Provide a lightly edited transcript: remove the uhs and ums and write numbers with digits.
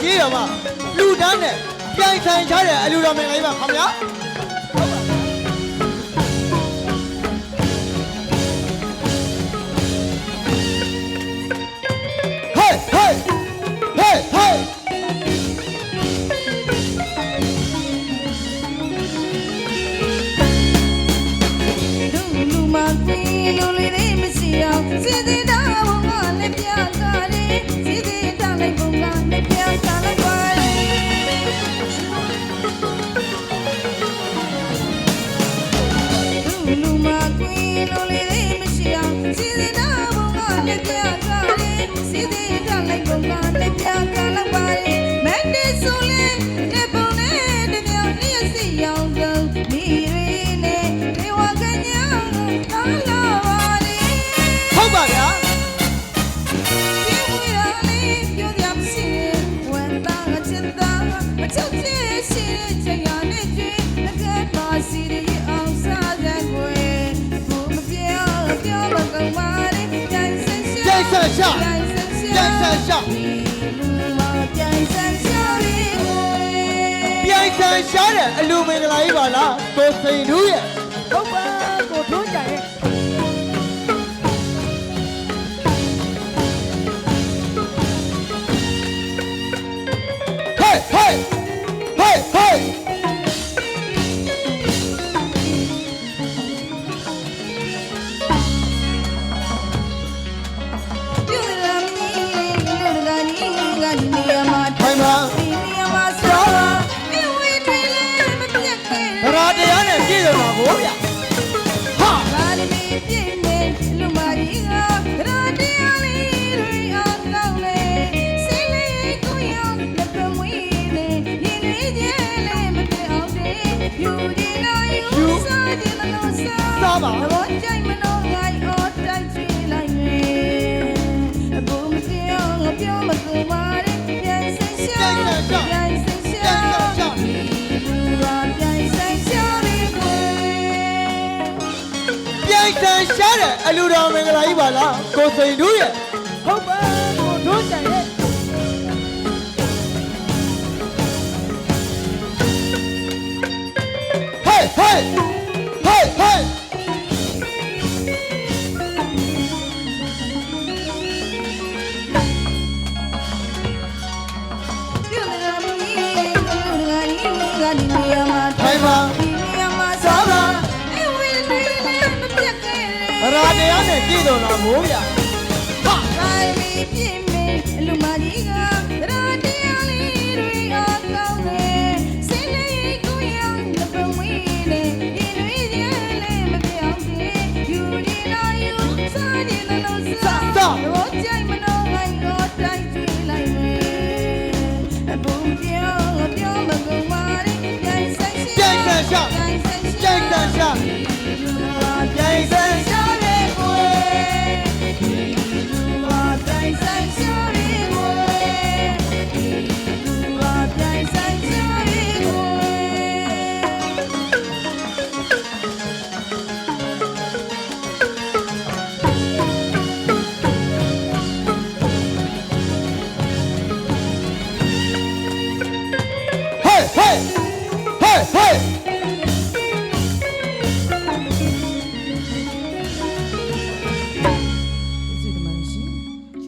ကြီးရမှာလူတန်းနဲ့ပြိုင်ဆိုင်ချတဲ့အလူတော်မင်္ဂလာပါခင်ဗျာဟေးဟေးဟေးဟေးလူမကွေးလူလေးတွေမရှိအောင်စီစီတာဘုံကလည်းပြကားတယ်စီစီတာလိုက်ဘုံကလည်းပြကားလိုက်ပါလူမကွေးလူလေးတွေမရှိအောင်စီစီတာဘုံကလည်းပြကားတယ်စီစီတာလိုက်ဘုံကလည်းပြကားလိုက်ပါမန်ဒီဆိုလေတဲ့ဘုံနဲ့တမြောင်လေးစီအောင်ကုန်မိရီနဲ့ဒေဝကညာလာလာပါလေဟုတ်ပါဗျာ下，变山下，变山下的路没得来一把啦，多深入耶，好吧，我多讲耶。嘿嘿嘿嘿。山下的အလူတော်မင်္ဂလာကြီးပါလားကိုစိန်တို့ရဲ့ဟုတ်ပါကိုတို့ကြံရဲ့ဟေးဟေးဟေးဟေးထိုင်ပါစားပါရာတရားနဲ့ကြည့်တော်လာမိုးဗျာဟာကိုင်းမီပြင်းမင်းလူမကြီးကရာတရားလေးတွေအော်ကောင်းနေစင်းလေးကိုရောင်းလက်ပဝင်းနဲ့ဒီတွေကျဲလေးမပြောင်းသေးယူဒီလာယူစားဒီလာလို့စားတော့ကြိုက်မလို့ငါရောတိုက်ကြည့်လိုက်မယ်ဘုံပြောမကုန်ပါနဲ့ကြိုက်ဆိုင်ရှာကြိုက်ဆန်ရှာကြိုက်ဆန်ရှာကြိုက်ဆန်ရှာ嘿嘿嘿